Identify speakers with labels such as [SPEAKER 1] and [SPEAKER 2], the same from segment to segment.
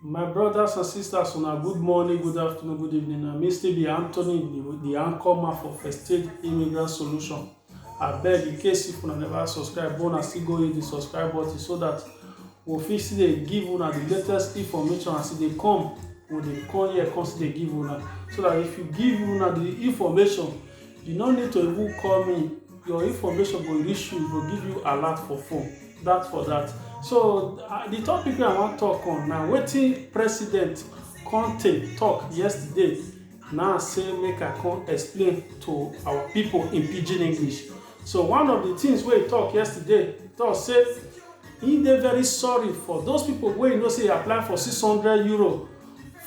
[SPEAKER 1] My brothers and sisters, una good morning, good afternoon, good evening. I'm Mr. B. Anthony, the anchor man for First State Immigrant Solution. I beg, in case if una never subscribe, una still go hit the subscribe button so that we fit still dey give una the latest information as e dey come. We dey come here, come still dey give una. So that if you give una the information, you no need to even call me. Your information go reach you, go give you alert for phone. That for that. So the topic wey I wan talk on na wetin President Conte talk yesterday. Now say make I come explain to our people in pidgin English. So one of the things wey he talk yesterday, talk say he dey very sorry for those people wey you know say apply for €600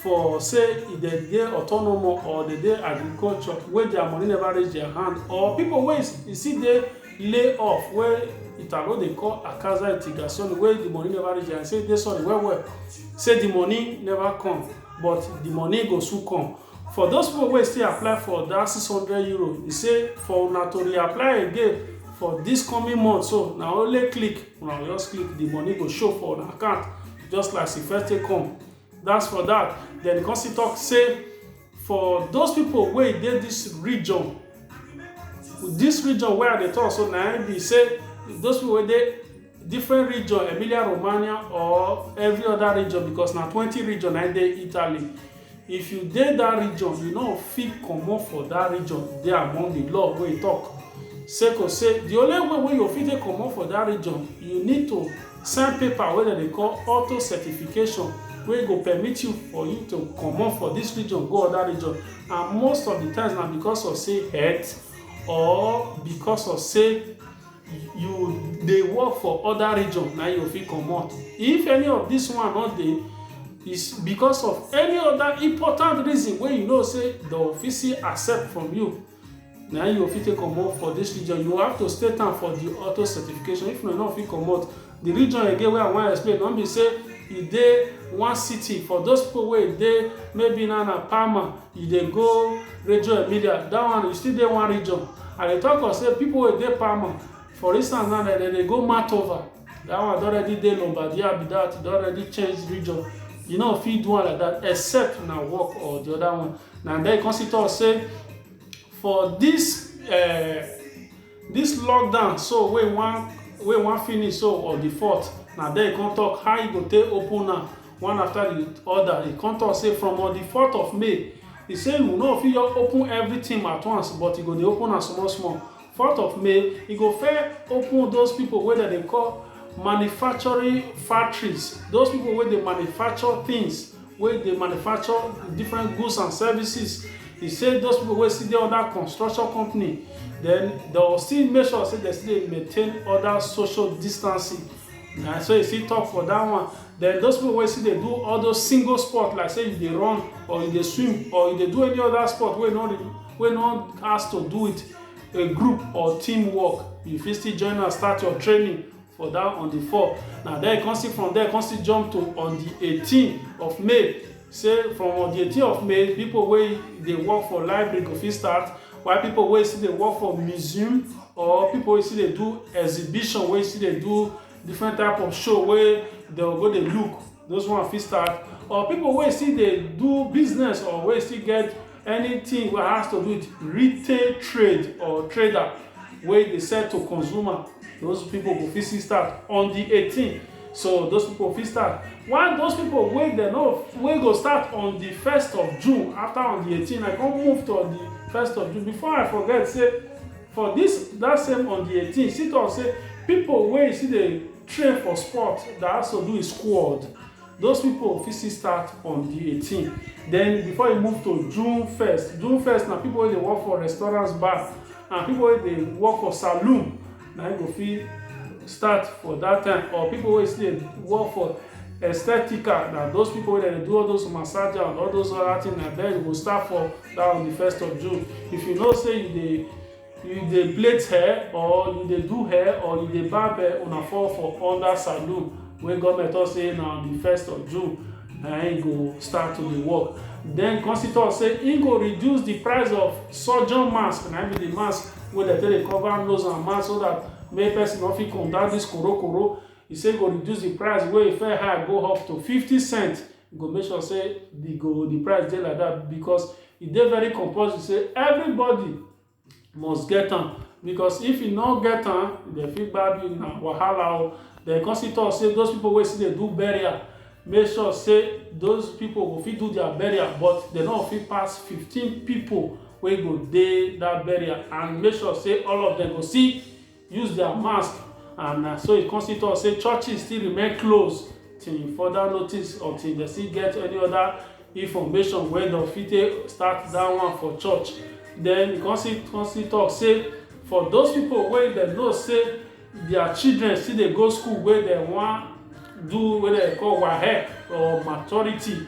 [SPEAKER 1] for say e dey autonomous or dey agriculture wey their money never reach their hand, or people wey you see dey lay off wey Italo dey call akaza integration, wey the money never reach their hand. Say dey sorry well say the money never come, but the money go soon come. For those people wey still apply for that €600, he say for una to reapply again for this coming month, so na only click, una just click, the money go show for una account just like e first take come. That's for that. Then the still talk say for those people wey dey this region where I dey talk, so na im be say those people wey dey different region, Emilia Romagna or every other region, because na 20 region na dey Italy. If you dey that region, you no fit comot for that region dey among the law wey e talk. Sake say the only way wey you fit take comot for that region, you need to sign paper wey dem dey call auto certification, wey go permit you for you to comot for this region go other region. And most of the times na because of say health, or because of say you dey work for other region na you fit comot. If any of this one no dey, is because of any other important reason wey you know say the office accept from you, na you fit take comot for this region. You have to state am for the auto certification. If you no fit comot, the region again wey I wan explain, no be say you dey one city. For those people wey dey maybe na Parma, you dey go Reggio Emilia, that one you still dey one region. And dey talk of say people wey dey Parma, for instance now dem dey go Mantova, that one don already dey Lombardia be that, don already change region. You no fit do one like that except na work or the other one. Na then come still talk say for this lockdown, so wey wan finish, so on the 4th, na there e come talk how e go take open am one after the other. E come talk say from on the 4th of May, e say we no fit just open everything at once, but e go dey open am small small. 4th of May, e go first open those people wey dem dey call manufacturing factories. Those people wey dey manufacture things, wey dey manufacture different goods and services. He say those people wey still dey under construction company, then they will still make sure say they still dey maintain other social distancing. Na so you still talk for that one. Then those people wey still dey do all those single sport, like say you dey run or you dey swim or you dey do any other sport wey no has to do with a group or teamwork, you fit still join and start your training for that on the 4th. Now then come still from there, come still jump to on the 18th of May. Say from on the 18th of May, people wey dey work for library go fit start, while people wey still dey work for museum, or people wey still dey do exhibition, wey still dey do different type of show wey dem go dey look, those one fit start. Or people wey still dey do business, or wey still get anything wey has to do with retail trade or trader wey dey sell to consumer, those people go fit still start on the 18th. So those people fit start. While those people wey go start on the 1st of June, after on the 18th, I come move to on the 1st of June. Before I forget, say for that same on the 18th, still talk say people wey still dey train for sport that has to do with squad, those people fit still start on the 18th. Then before you move to June 1st na people wey dey work for restaurants, bar, and people wey dey work for saloon, na im go fit start for that time. Or people wey still dey work for aesthetica, na those people wey dey do all those massage and all those other things, na then you go start for that on the 1st of June. If you know say you dey plait hair, or you dey do hair, or you dey barb hair, una fall for under saloon wey government talk say na on the 1st of June na im go start to dey work. Then come still talk say im go reduce the price of surgeon mask, na im be the mask wey dem take dey cover nose and mouth, so that make person no fit contact this koro. He say go reduce the price wey e first high go up to 50 cents. go make sure say the price dey like that, because e dey very compulsory say everybody must get am, because if you no get am dem fit gbab you na wahala o. Dem come still talk say those people wey still dey do burial, make sure say those people go fit do their burial, but dem no fit pass 15 people wey go dey that burial, and make sure say all of them go still use their mask. And so e come still talk say churches still remain closed till further notice, or till dem still get any other information wey dem fit take start that one for church. Then e come still talk say for those people wey dem know say their children still dey go school, wey dem wan do wey dem call WAEC or maturity,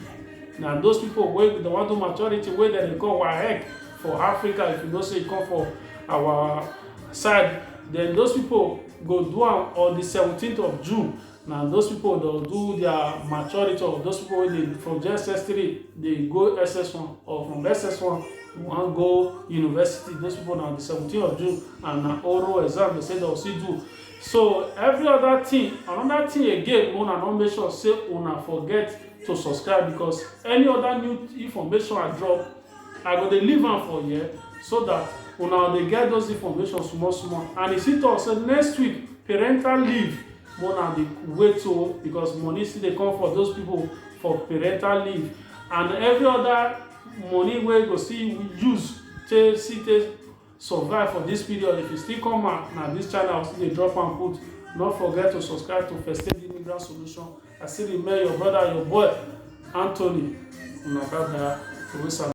[SPEAKER 1] na those people wey dem wan do maturity wey dem dey call WAEC for Africa, if you know say e come for our side, then those people go do am on the 17th of June. Na those people dey do their maturity, or those people wey dey from JSS3 dey go SS1, or from SS1 wan go university, those people na on the 17th of June, and na oral exam dey say dem still do. So every other thing, another thing again, una no make sure say una forget to subscribe, because any other new information I drop, I go dey leave am for here, so that una dey get those information small small. And e still talk say next week parental leave, una dey wait o, because money still dey come for those people for parental leave, and every other money wey go still use take survive for this period. If you still come out na this channel, still dey drop am put. No forget to subscribe to First Aid Immigrant Solution. I still remain your brother, your boy Anthony. Una bye bye.